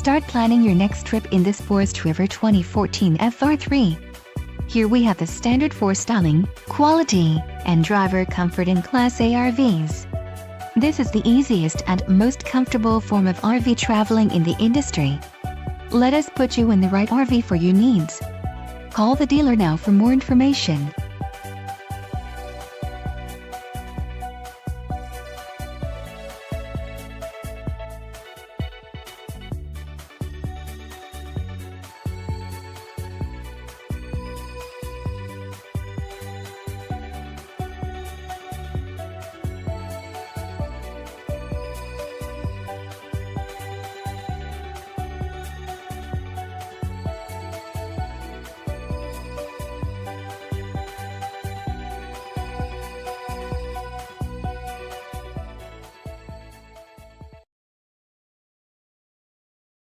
Start planning your next trip in this Forest River 2014 FR3. Here we have the standard for styling, quality, and driver comfort in Class A RVs. This is the easiest and most comfortable form of RV traveling in the industry. Let us put you in the right RV for your needs. Call the dealer now for more information.